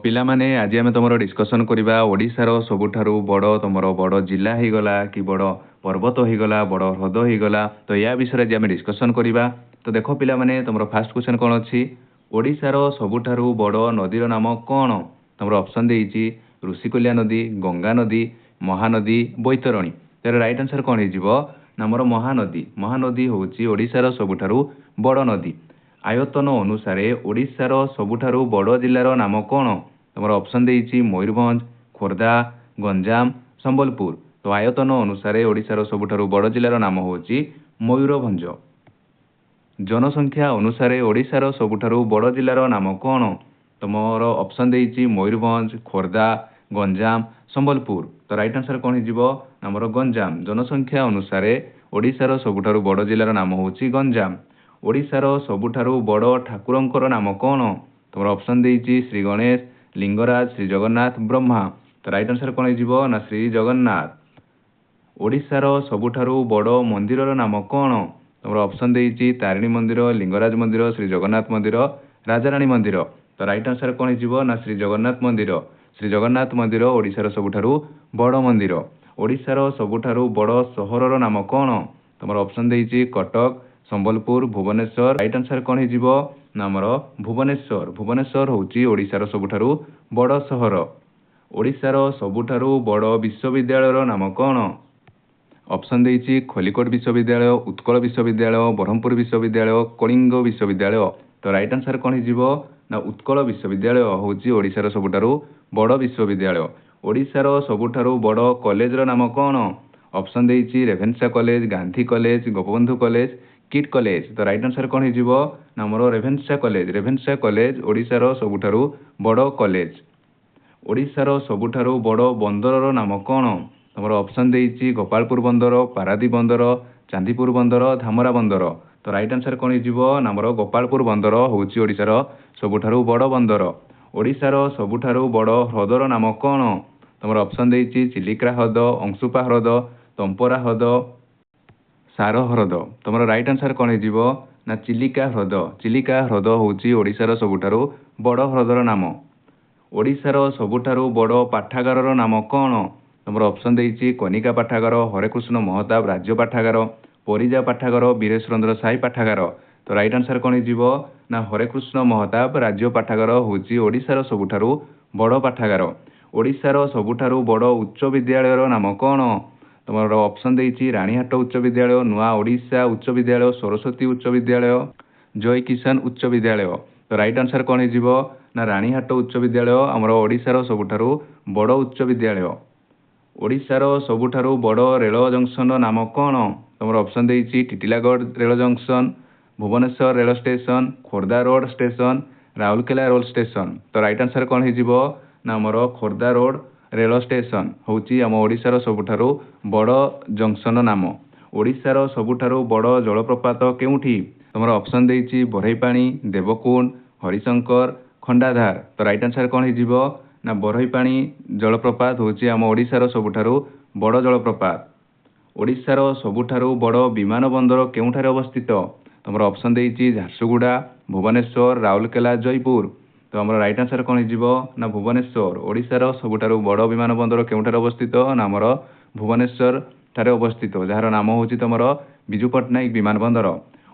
ପିଲାମାନେ ଆଜି ଆମେ ତମର ଡିସ୍କସନ୍ କରିବା ଓଡ଼ିଶାର ସବୁଠାରୁ ବଡ଼ ତମର ବଡ଼ ଜିଲ୍ଲା ହେଇଗଲା କି ବଡ଼ ପର୍ବତ ହେଇଗଲା ବଡ଼ ହ୍ରଦ ହେଇଗଲା ତ ୟା ବିଷୟରେ ଆଜି ଆମେ ଡିସ୍କସନ୍ କରିବା। ତ ଦେଖ ପିଲାମାନେ ତମର ଫାର୍ଷ୍ଟ କ୍ୱେଶ୍ଚନ୍ କ'ଣ ଅଛି? ଓଡ଼ିଶାର ସବୁଠାରୁ ବଡ଼ ନଦୀର ନାମ କ'ଣ? ତମର ଅପସନ୍ ଦେଇଛି ଋଷିକୁଲ୍ୟା ନଦୀ, ଗଙ୍ଗା ନଦୀ, ମହାନଦୀ, ବୈତରଣୀ। ତାର ରାଇଟ୍ ଆନ୍ସର୍ କ'ଣ ହେଇଯିବ ନା ଆମର ମହାନଦୀ। ମହାନଦୀ ହେଉଛି ଓଡ଼ିଶାର ସବୁଠାରୁ ବଡ଼ ନଦୀ। ଆୟତନ ଅନୁସାରେ ଓଡ଼ିଶାର ସବୁଠାରୁ ବଡ଼ ଜିଲ୍ଲାର ନାମ କ'ଣ? ତମର ଅପସନ୍ ଦେଇଛି ମୟୂରଭଞ୍ଜ, ଖୋର୍ଦ୍ଧା, ଗଞ୍ଜାମ, ସମ୍ବଲପୁର। ତ ଆୟତନ ଅନୁସାରେ ଓଡ଼ିଶାର ସବୁଠାରୁ ବଡ଼ ଜିଲ୍ଲାର ନାମ ହେଉଛି ମୟୂରଭଞ୍ଜ। ଜନସଂଖ୍ୟା ଅନୁସାରେ ଓଡ଼ିଶାର ସବୁଠାରୁ ବଡ଼ ଜିଲ୍ଲାର ନାମ କ'ଣ? ତମର ଅପସନ୍ ଦେଇଛି ମୟୂରଭଞ୍ଜ, ଖୋର୍ଦ୍ଧା, ଗଞ୍ଜାମ, ସମ୍ବଲପୁର। ତ ରାଇଟ୍ ଆନ୍ସର୍ କ'ଣ ହେଇଯିବ ଆମର ଗଞ୍ଜାମ। ଜନସଂଖ୍ୟା ଅନୁସାରେ ଓଡ଼ିଶାର ସବୁଠାରୁ ବଡ଼ ଜିଲ୍ଲାର ନାମ ହେଉଛି ଗଞ୍ଜାମ। ଓଡ଼ିଶାର ସବୁଠାରୁ ବଡ଼ ଠାକୁରଙ୍କର ନାମ କ'ଣ? ତମର ଅପସନ୍ ଦେଇଛି ଶ୍ରୀ ଗଣେଶ, ଲିଙ୍ଗରାଜ, ଶ୍ରୀ ଜଗନ୍ନାଥ, ବ୍ରହ୍ମା। ତ ରାଇଟ୍ ଆନ୍ସର୍ କ'ଣ ହେଇଯିବ ନା ଶ୍ରୀ ଜଗନ୍ନାଥ। ଓଡ଼ିଶାର ସବୁଠାରୁ ବଡ଼ ମନ୍ଦିରର ନାମ କ'ଣ? ତମର ଅପସନ୍ ଦେଇଛି ତାରିଣୀ ମନ୍ଦିର, ଲିଙ୍ଗରାଜ ମନ୍ଦିର, ଶ୍ରୀ ଜଗନ୍ନାଥ ମନ୍ଦିର, ରାଜାରାଣୀ ମନ୍ଦିର। ତ ରାଇଟ୍ ଆନ୍ସର୍ କ'ଣ ହେଇଯିବ ନା ଶ୍ରୀ ଜଗନ୍ନାଥ ମନ୍ଦିର। ଶ୍ରୀ ଜଗନ୍ନାଥ ମନ୍ଦିର ଓଡ଼ିଶାର ସବୁଠାରୁ ବଡ଼ ମନ୍ଦିର। ଓଡ଼ିଶାର ସବୁଠାରୁ ବଡ଼ ସହରର ନାମ କ'ଣ? ତମର ଅପସନ୍ ଦେଇଛି କଟକ, ସମ୍ବଲପୁର, ଭୁବନେଶ୍ୱର। ରାଇଟ୍ ଆନ୍ସର୍ କ'ଣ ହେଇଯିବ ନା ଆମର ଭୁବନେଶ୍ୱର। ଭୁବନେଶ୍ୱର ହେଉଛି ଓଡ଼ିଶାର ସବୁଠାରୁ ବଡ଼ ସହର। ଓଡ଼ିଶାର ସବୁଠାରୁ ବଡ଼ ବିଶ୍ୱବିଦ୍ୟାଳୟର ନାମ କ'ଣ? ଅପସନ୍ ଦେଇଛି ଖଲିକୋଟ ବିଶ୍ୱବିଦ୍ୟାଳୟ, ଉତ୍କଳ ବିଶ୍ୱବିଦ୍ୟାଳୟ, ବ୍ରହ୍ମପୁର ବିଶ୍ୱବିଦ୍ୟାଳୟ, କଳିଙ୍ଗ ବିଶ୍ୱବିଦ୍ୟାଳୟ। ତ ରାଇଟ୍ ଆନ୍ସର୍ କ'ଣ ହେଇଯିବ ନା ଉତ୍କଳ ବିଶ୍ୱବିଦ୍ୟାଳୟ ହେଉଛି ଓଡ଼ିଶାର ସବୁଠାରୁ ବଡ଼ ବିଶ୍ୱବିଦ୍ୟାଳୟ। ଓଡ଼ିଶାର ସବୁଠାରୁ ବଡ଼ କଲେଜର ନାମ କ'ଣ? ଅପସନ୍ ଦେଇଛି Ravenshaw college, Gandhi college, Gopabandhu college, KIIT college. ତ ରାଇଟ୍ ଆନ୍ସର୍ କ'ଣ ହେଇଯିବ ନା ଆମର ରେଭେନ୍ସା କଲେଜ। ରେଭେନ୍ସା କଲେଜ ଓଡ଼ିଶାର ସବୁଠାରୁ ବଡ଼ କଲେଜ। ଓଡ଼ିଶାର ସବୁଠାରୁ ବଡ଼ ବନ୍ଦରର ନାମ କ'ଣ? ତମର ଅପସନ୍ ଦେଇଛି ଗୋପାଳପୁର ବନ୍ଦର, ପାରାଦୀପ ବନ୍ଦର, ଚାନ୍ଦିପୁର ବନ୍ଦର, ଧାମରା ବନ୍ଦର। ତ ରାଇଟ୍ ଆନ୍ସର୍ କ'ଣ ହେଇଯିବ ନା ଆମର ଗୋପାଳପୁର ବନ୍ଦର ହେଉଛି ଓଡ଼ିଶାର ସବୁଠାରୁ ବଡ଼ ବନ୍ଦର। ଓଡ଼ିଶାର ସବୁଠାରୁ ବଡ଼ ହ୍ରଦର ନାମ କ'ଣ? ତମର ଅପସନ୍ ଦେଇଛି ଚିଲିକା ହ୍ରଦ, ଅଂଶୁପା ହ୍ରଦ, ତମ୍ପରା ହ୍ରଦ, ସାର ହ୍ରଦ। ତମର ରାଇଟ୍ ଆନ୍ସର୍ କ'ଣ ହେଇଯିବ ନା ଚିଲିକା ହ୍ରଦ। ଚିଲିକା ହ୍ରଦ ହେଉଛି ଓଡ଼ିଶାର ସବୁଠାରୁ ବଡ଼ ହ୍ରଦର ନାମ। ଓଡ଼ିଶାର ସବୁଠାରୁ ବଡ଼ ପାଠାଗାରର ନାମ କ'ଣ? ତମର ଅପସନ୍ ଦେଇଛି କନିକା ପାଠାଗାର, ହରେକୃଷ୍ଣ ମହତାବ ରାଜ୍ୟ ପାଠାଗାର, ପରିଜା ପାଠାଗାର, ବୀରେଶ୍ୱରେନ୍ଦ୍ର ସାଇ ପାଠାଗାର। ତ ରାଇଟ୍ ଆନ୍ସର୍ କ'ଣ ହେଇଯିବ ନା ହରେକୃଷ୍ଣ ମହତାବ ରାଜ୍ୟ ପାଠାଗାର ହେଉଛି ଓଡ଼ିଶାର ସବୁଠାରୁ ବଡ଼ ପାଠାଗାର। ଓଡ଼ିଶାର ସବୁଠାରୁ ବଡ଼ ଉଚ୍ଚ ବିଦ୍ୟାଳୟର ନାମ କ'ଣ? ତମର ଅପସନ୍ ଦେଇଛି ରାଣୀହାଟ ଉଚ୍ଚ ବିଦ୍ୟାଳୟ, ନୂଆ ଓଡ଼ିଶା ଉଚ୍ଚ ବିଦ୍ୟାଳୟ, ସରସ୍ୱତୀ ଉଚ୍ଚ ବିଦ୍ୟାଳୟ, ଜୟ କିଷାନ ଉଚ୍ଚ ବିଦ୍ୟାଳୟ। ତ ରାଇଟ୍ ଆନ୍ସର୍ କ'ଣ ହେଇଯିବ ନା ରାଣୀହାଟ ଉଚ୍ଚ ବିଦ୍ୟାଳୟ ଆମର ଓଡ଼ିଶାର ସବୁଠାରୁ ବଡ଼ ଉଚ୍ଚ ବିଦ୍ୟାଳୟ। ଓଡ଼ିଶାର ସବୁଠାରୁ ବଡ଼ ରେଳ ଜଙ୍କସନ୍ର ନାମ କ'ଣ? ତମର ଅପସନ୍ ଦେଇଛି ଟିଟିଲାଗଡ଼ ରେଳ ଜଙ୍କସନ୍, ଭୁବନେଶ୍ୱର ରେଳ station, Khordha road station, Rourkela ରେଳ ଷ୍ଟେସନ। ତ ରାଇଟ୍ ଆନ୍ସର୍ କ'ଣ ହେଇଯିବ ନା ଆମର ଖୋର୍ଦ୍ଧା ରୋଡ଼ ରେଳ ଷ୍ଟେସନ ହେଉଛି ଆମ ଓଡ଼ିଶାର ସବୁଠାରୁ ବଡ଼ ଜଙ୍କସନ୍ର ନାମ। ଓଡ଼ିଶାର ସବୁଠାରୁ ବଡ଼ ଜଳପ୍ରପାତ କେଉଁଠି? ତମର ଅପସନ୍ ଦେଇଛି ବରେଇପାଣି, ଦେବକୁଣ୍ଡ, ହରିଶଙ୍କର, ଖଣ୍ଡାଧାର। ତ ରାଇଟ୍ ଆନ୍ସର୍ କ'ଣ ହେଇଯିବ ନା ବରେଇପାଣି ଜଳପ୍ରପାତ ହେଉଛି ଆମ ଓଡ଼ିଶାର ସବୁଠାରୁ ବଡ଼ ଜଳପ୍ରପାତ। ଓଡ଼ିଶାର ସବୁଠାରୁ ବଡ଼ ବିମାନ ବନ୍ଦର କେଉଁଠାରେ ଅବସ୍ଥିତ? ତମର ଅପସନ୍ ଦେଇଛି ଝାରସୁଗୁଡ଼ା, ଭୁବନେଶ୍ୱର, ରାଉରକେଲା, ଜୟପୁର। ତ ଆମର ରାଇଟ୍ ଆନ୍ସର୍ କ'ଣ ହେଇଯିବ ନା ଭୁବନେଶ୍ୱର। ଓଡ଼ିଶାର ସବୁଠାରୁ ବଡ଼ ବିମାନ ବନ୍ଦର କେଉଁଠାରେ ଅବସ୍ଥିତ ନା ଆମର ଭୁବନେଶ୍ୱର ଠାରେ ଅବସ୍ଥିତ, ଯାହାର ନାମ ହେଉଛି ତମର ବିଜୁ ପଟ୍ଟନାୟକ ବିମାନ ବନ୍ଦର।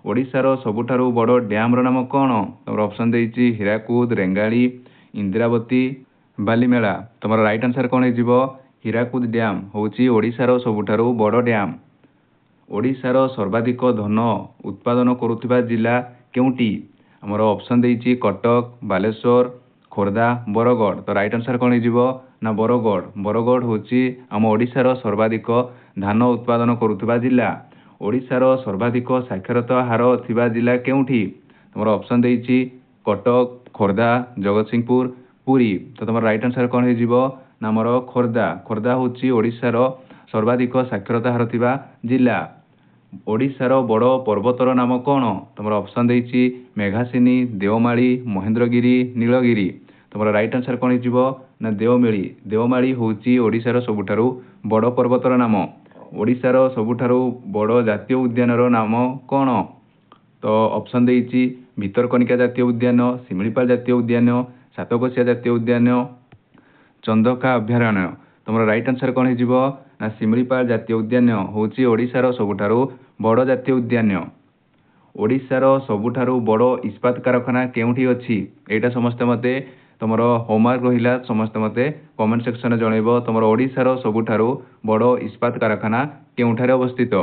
ଓଡ଼ିଶାର ସବୁଠାରୁ ବଡ଼ ଡ୍ୟାମ୍ର ନାମ କ'ଣ? ତମର ଅପସନ୍ ଦେଇଛି ହୀରାକୁଦ, ରେଙ୍ଗାଳି, ଇନ୍ଦ୍ରାବତୀ, ବାଲିମେଳା। ତମର ରାଇଟ୍ ଆନ୍ସର୍ କ'ଣ ହେଇଯିବ ହୀରାକୁଦ ଡ୍ୟାମ୍ ହେଉଛି ଓଡ଼ିଶାର ସବୁଠାରୁ ବଡ଼ ଡ୍ୟାମ୍। ଓଡ଼ିଶାର ସର୍ବାଧିକ ଧାନ ଉତ୍ପାଦନ କରୁଥିବା ଜିଲ୍ଲା କେଉଁଠି? ଆମର ଅପସନ୍ ଦେଇଛି କଟକ, ବାଲେଶ୍ୱର, ଖୋର୍ଦ୍ଧା, ବରଗଡ଼। ତ ରାଇଟ୍ ଆନ୍ସର୍ କ'ଣ ହେଇଯିବ ନା ବରଗଡ଼। ବରଗଡ଼ ହେଉଛି ଆମ ଓଡ଼ିଶାର ସର୍ବାଧିକ ଧାନ ଉତ୍ପାଦନ କରୁଥିବା ଜିଲ୍ଲା। ଓଡ଼ିଶାର ସର୍ବାଧିକ ସାକ୍ଷରତା ହାର ଥିବା ଜିଲ୍ଲା କେଉଁଠି? ତମର ଅପସନ୍ ଦେଇଛି କଟକ, ଖୋର୍ଦ୍ଧା, ଜଗତସିଂହପୁର, ପୁରୀ। ତ ତମର ରାଇଟ୍ ଆନ୍ସର୍ କ'ଣ ହେଇଯିବ ନା ଆମର ଖୋର୍ଦ୍ଧା। ଖୋର୍ଦ୍ଧା ହେଉଛି ଓଡ଼ିଶାର ସର୍ବାଧିକ ସାକ୍ଷରତା ହାର ଥିବା ଜିଲ୍ଲା। ଓଡ଼ିଶାର ବଡ଼ ପର୍ବତର ନାମ କ'ଣ? ତମର ଅପସନ୍ ଦେଇଛି ମେଘାସିନି, ଦେଓମାଳି, ମହେନ୍ଦ୍ରଗିରି, ନୀଳଗିରି। ତମର ରାଇଟ୍ ଆନ୍ସର୍ କ'ଣ ହେଇଯିବ ନା ଦେଓମାଳି। ଦେଓମାଳି ହେଉଛି ଓଡ଼ିଶାର ସବୁଠାରୁ ବଡ଼ ପର୍ବତର ନାମ। ଓଡ଼ିଶାର ସବୁଠାରୁ ବଡ଼ ଜାତୀୟ ଉଦ୍ୟାନର ନାମ କ'ଣ? ତ ଅପସନ୍ ଦେଇଛି ଭିତରକନିକା ଜାତୀୟ ଉଦ୍ୟାନ, ଶିମିଳିପାଳ ଜାତୀୟ ଉଦ୍ୟାନ, ସାତକୋଶିଆ ଜାତୀୟ ଉଦ୍ୟାନ, ଚନ୍ଦକା ଅଭୟାରଣ୍ୟ। ତୁମର ରାଇଟ୍ ଆନ୍ସର କ'ଣ ହେଇଯିବ ନା ଶିମିଳିପାଳ ଜାତୀୟ ଉଦ୍ୟାନ ହେଉଛି ଓଡ଼ିଶାର ସବୁଠାରୁ ବଡ଼ ଜାତୀୟ ଉଦ୍ୟାନ। ଓଡ଼ିଶାର ସବୁଠାରୁ ବଡ଼ ଇସ୍ପାତ କାରଖାନା କେଉଁଠି ଅଛି? ଏଇଟା ସମସ୍ତେ ମୋତେ ତୁମର ହୋମୱାର୍କ ରହିଲା, ସମସ୍ତେ ମୋତେ କମେଣ୍ଟ ସେକ୍ସନରେ ଜଣାଇବ ତୁମର ଓଡ଼ିଶାର ସବୁଠାରୁ ବଡ଼ ଇସ୍ପାତ କାରଖାନା କେଉଁଠାରେ ଅବସ୍ଥିତ।